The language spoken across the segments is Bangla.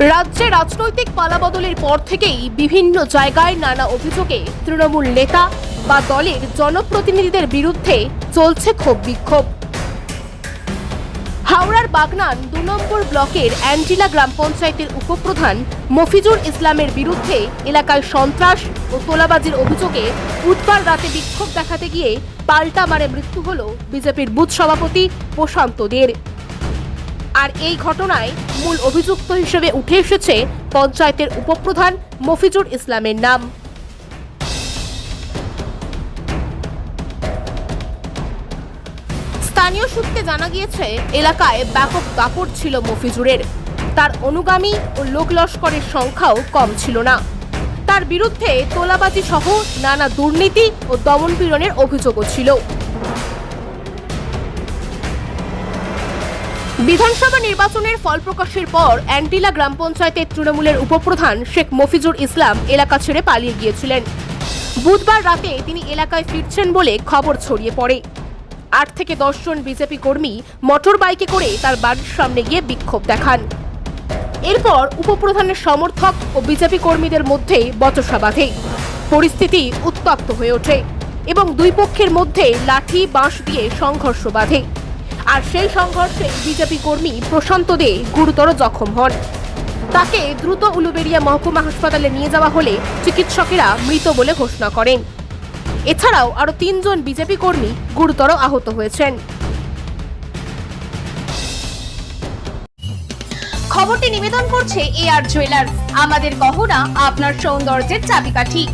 রাজ্যে রাজনৈতিক পালাবদলের পর থেকেই বিভিন্ন জায়গায় নানা অভিযোগে তৃণমূল নেতা বা দলের জনপ্রতিনিধিদের বিরুদ্ধে চলছে ক্ষোভ বিক্ষোভ। হাওড়ার বাগনান ২ নম্বর ব্লকের অ্যান্টিলা গ্রাম পঞ্চায়েতের উপপ্রধান মফিজুর ইসলামের বিরুদ্ধে এলাকায় সন্ত্রাস ও তোলাবাজির অভিযোগে বুধবার রাতে বিক্ষোভ দেখাতে গিয়ে পাল্টা মারে মৃত্যু হল বিজেপির বুথ সভাপতি প্রশান্ত দের। আর এই ঘটনায় মূল অভিযুক্ত হিসেবে উঠে এসেছে পঞ্চায়েতের উপপ্রধান মফিজুর ইসলামের নাম। স্থানীয় সূত্রে জানা গিয়েছে, এলাকায় ব্যাপক দাপট ছিল মফিজুরের। তার অনুগামী ও লোক লস্করের সংখ্যাও কম ছিল না। তার বিরুদ্ধে তোলাবাজি সহ নানা দুর্নীতি ও দমনপীড়নের অভিযোগও ছিল। বিধানসভা নির্বাচনের ফল প্রকাশের পর অ্যান্টিলা গ্রাম পঞ্চায়েতের তৃণমূলের উপপ্রধান শেখ মফিজুর ইসলাম এলাকা ছেড়ে পালিয়ে গিয়েছিলেন। বুধবার রাতে তিনি এলাকায় ফিরছেন বলে খবর ছড়িয়ে পড়ে। ৮ থেকে ১০ জন বিজেপি কর্মী মোটর বাইকে করে তার বাড়ির সামনে গিয়ে বিক্ষোভ দেখান। এরপর উপপ্রধানের সমর্থক ও বিজেপি কর্মীদের মধ্যে বচসা বাধে। পরিস্থিতি উত্তপ্ত হয়ে ওঠে এবং দুই পক্ষের মধ্যে লাঠি বাঁশ দিয়ে সংঘর্ষ বাধে। আর সেই সংঘর্ষে বিজেপি কর্মী প্রশান্ত দে গুরুতর জখম হন। তাকে দ্রুত উলুবেড়িয়া মহকুমা হাসপাতালে নিয়ে যাওয়া হলে চিকিৎসকেরা মৃত বলে ঘোষণা করেন। এছাড়াও আরো ৩ জন বিজেপি কর্মী গুরুতর আহত হয়েছেন। খবরটি নিবেদন করছে এআর জুয়েলার্স, আমাদের গহনা আপনার সৌন্দর্যের চাবিকাঠি।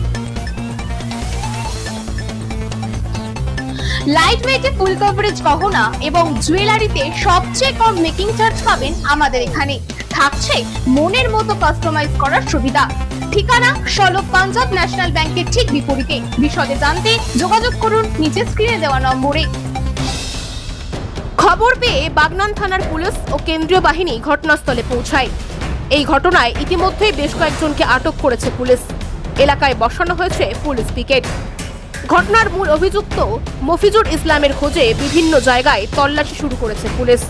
লাইট ওয়েটে ফুল কভারেজ গহনা এবং জুয়েলারিতে সবচেয়ে কম মেকিং চার্জ পাবেন আমাদের এখানে। থাকছে মনের মতো কাস্টমাইজ করার সুবিধা। ঠিকানা সলভ পাঞ্জাব ন্যাশনাল ব্যাংকের ঠিক বিপরীতে। বিশদে জানতে যোগাযোগ করুন নিচে স্ক্রিনে দেওয়া নম্বরে। খবর পেয়ে বাগনান থানার পুলিশ ও কেন্দ্রীয় বাহিনী ঘটনাস্থলে পৌঁছায়। এই ঘটনায় ইতিমধ্যেই বেশ কয়েকজনকে আটক করেছে পুলিশ। এলাকায় বসানো হয়েছে পুলিশ পিকেট। ঘটনার মূল অভিযুক্ত মফিজুর ইসলামের খোঁজে বিভিন্ন জায়গায় তল্লাশি শুরু করেছে পুলিশ।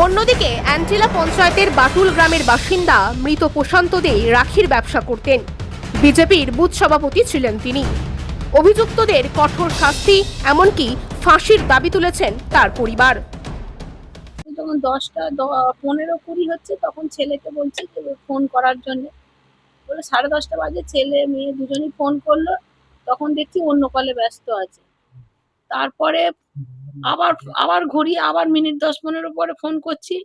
অন্যদিকে অ্যান্টিলা পঞ্চায়েতের বাটুল গ্রামের বাসিন্দা মৃত প্রশান্ত দে রাখির ব্যবসা করতেন। বিজেপির বুথ সভাপতি ছিলেন তিনি। অভিযুক্তদের কঠোর শাস্তি, এমনকি ফাঁসির দাবি তুলেছেন তার পরিবার। যখন 10টা 15-20 হচ্ছে তখন ছেলেকে বলছি যে ফোন করার জন্য, বলে 10:30 বাজে। ছেলে মেয়ে দুজনই ফোন করলো, তখন দেখছি অন্য কলে ব্যস্ত আছে। তারপরে আবার আবার ঘুরিয়ে আবার মিনিট 10-15 পরে ফোন করছি,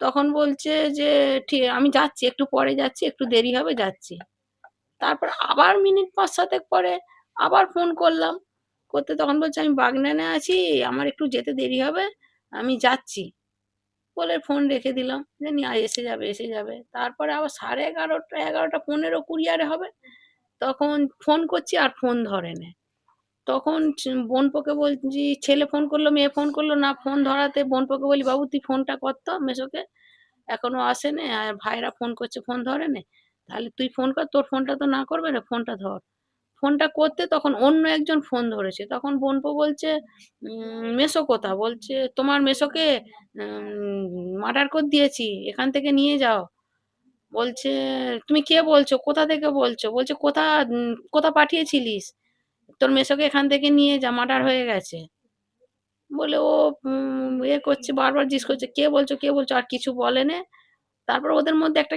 তখন বলছে যে ঠিক আমি যাচ্ছি, একটু পরে যাচ্ছি, একটু দেরি হবে, যাচ্ছি। তারপর আবার মিনিট 5-7 পরে আবার ফোন করলাম, করতে তখন বলছে আমি বাগনানে আছি, আমার একটু যেতে দেরি হবে, আমি যাচ্ছি বলে ফোন রেখে দিলাম। জানি এসে যাবে এসে যাবে। তারপরে আবার 11:30 11:15-20 হবে, তখন ফোন করছি আর ফোন ধরে না। তখন বোনপোকে বলছি, ছেলে ফোন করলো, মেয়ে ফোন করলো না, ফোন ধরাতে বোনপোকে বলি বাবু তুই ফোনটা কর তো মেসোকে, এখনো আসেনি, আর ভাইরা ফোন করছে ফোন ধরে না, তাহলে তুই ফোন কর, তোর ফোনটা তো না করবে না, ফোনটা ধর। ফোনটা করতে তখন অন্য একজন ফোন ধরেছে। তখন বোনপো বলছে মেসো কোথা? বলছে তোমার মেসোকে মার্ডার করে দিয়েছি, এখান থেকে নিয়ে যাও। বলছে তুমি কে বলছো? কোথা থেকে বলছো? বলছে কোথা পাঠিয়েছিলিস? তোর মেসোকে এখান থেকে নিয়ে যা, মার্ডার হয়ে গেছে। বলে ও করছে, বারবার জিজ্ঞেস করছে কে বলছো কে বলছো, আর কিছু বলে না। তারপর ওদের মধ্যে একটা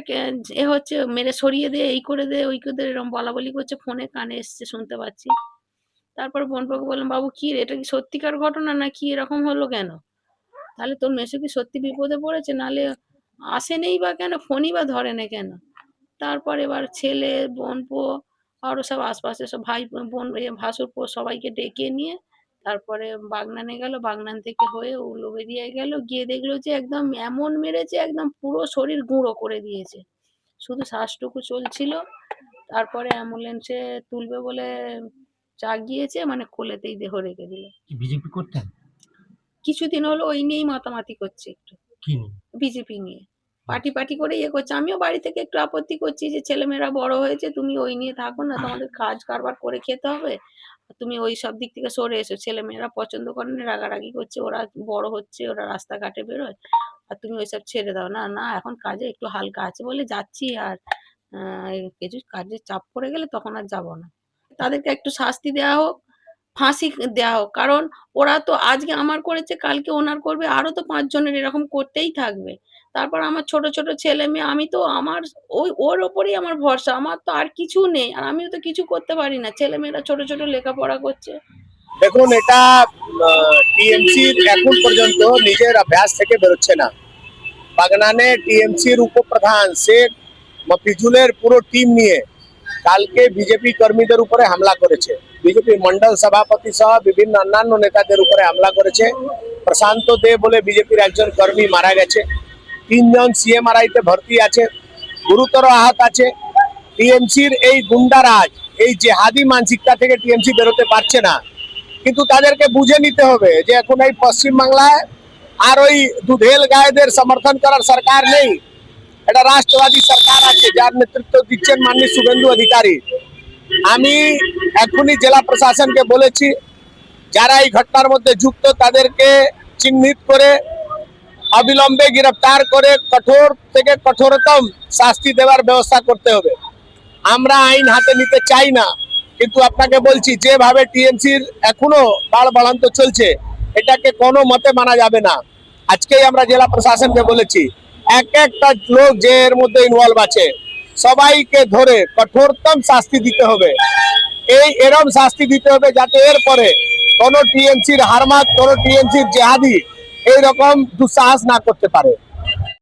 হচ্ছে, মেরে সরিয়ে দে, এই করে দে ওই করে দে, এরকম বলাবলি করছে, ফোনে কানে এসছে, শুনতে পাচ্ছি। তারপর বোনপোকে বললাম বাবু কি রে, এটা কি সত্যিকার ঘটনা নাকি এরকম হলো কেন? তাহলে তোর মেসো কি সত্যি বিপদে পড়েছে? নাহলে আসেনিই বা কেন, ফোনই বা ধরে না কেন? তারপর এবার ছেলে, বোনপো, আরো সব আশপাশে সব ভাই বোন ভাসুরপো সবাইকে ডেকে নিয়ে তারপরে বাগনানে গেল। বাগনান থেকে হয়ে উলুবেড়িয়ায় গেল, গিয়ে দেখলো যে একদম এমন মেরেছে, একদম পুরো শরীর গুঁড়ো করে দিয়েছে, শুধু শ্বাসটুকু চলছিল। তারপরে অ্যাম্বুলেন্সে তুলবে বলে গিয়েছে, মানে কোলেতেই দেহ রেখে দিল। বিজেপি করতেন? কিছুদিন হলো ওই নিয়েই মাতামাতি করছে, একটু কি নিয়ে? বিজেপি নিয়ে পার্টি করে করছে। আমিও বাড়ি থেকে একটু আপত্তি করছি যে ছেলেমেয়েরা বড় হয়েছে, তুমি ওই নিয়ে থাকো না, তোমাদের কাজ কারবার করে খেতে হবে, তুমি ওই সব দিক থেকে সরে এসো। ছেলেমেয়েরা পছন্দ করে না, রাগারাগি করছে, ওরা বড় হচ্ছে, ওরা রাস্তাঘাটে বেরোয়, আর তুমি ওইসব ছেড়ে দাও। না না এখন কাজে একটু হালকা আছে বলে যাচ্ছি, আর কিছু কাজের চাপ পড়ে গেলে তখন আর যাব না। তাদেরকে একটু শাস্তি দেওয়া হোক, ফাঁসি দেওয়া হোক, কারণ ওরা তো আজকে আমার করেছে, কালকে ওনার করবে, আরো তো ৫ জনের এরকম করতেই থাকবে। তারপর আমার ছোট ছোট ছেলে মেয়ে, আমি তো আমার ওর ওপরেই আমার ভরসা, আমার তো আর কিছু নেই, আর আমিও তো কিছু করতে পারি না, ছেলে মেয়েরা ছোট ছোট লেখাপড়া করছে। দেখুন, এটা টিএমসির এখন পর্যন্ত নিজের অভ্যাস থেকে বেরোচ্ছে না। বাগনানে টিএমসির উপপ্রধান শেখ মফিজুলের পুরো টিম নিয়ে কালকে বিজেপি কর্মীদের উপরে হামলা করেছে। বিজেপি মন্ডল সভাপতি সহ বিভিন্ন অন্যান্য নেতাদের উপরে হামলা করেছে। প্রশান্ত দে বলে বিজেপির একজন কর্মী মারা গেছে, 3 জন সিএমআরআইতে ভর্তি আছে, গুরুতর আহত আছে। টিএমসির এই গুন্ডারাজ, এই জেহাদি মানসিকতা থেকে টিএমসি বেরোতে পারছে না। কিন্তু তাদেরকে বুঝে নিতে হবে যে এখন এই পশ্চিম বাংলায় আর ওই দুধেল গায়েদের সমর্থন করার সরকার নেই, এটা রাষ্ট্রবাদী সরকার আছে, যার নেতৃত্ব দিচ্ছেন মাননীয় শুভেন্দু অধিকারী। আমি এখনই জেলা প্রশাসনকে বলেছি, যারা এই ঘটনার মধ্যে যুক্ত তাদেরকে চিহ্নিত করে অবিলম্বে গ্রেফতার করে কঠোর থেকে কঠোরতম শাস্তি দেওয়ার ব্যবস্থা করতে হবে। আমরা আইন হাতে নিতে চাই না, কিন্তু আপনাকে বলছি যেভাবে টিএমসির এখনো বাড়বাড়ন্ত চলছে, এটাকে কোনো মতে মানা যাবে না। আজকেই আমরা জেলা প্রশাসনকে বলেছি, একটা লোক যে এর মধ্যে ইনভলভ আছে সবাইকে ধরে কঠোরতম শাস্তি দিতে হবে। এরম শাস্তি দিতে হবে যাতে এরপরে কোনো টিএমসির হারমাত, কোনো টিএমসির জেহাদি এইরকম দুঃসাহস না করতে পারে।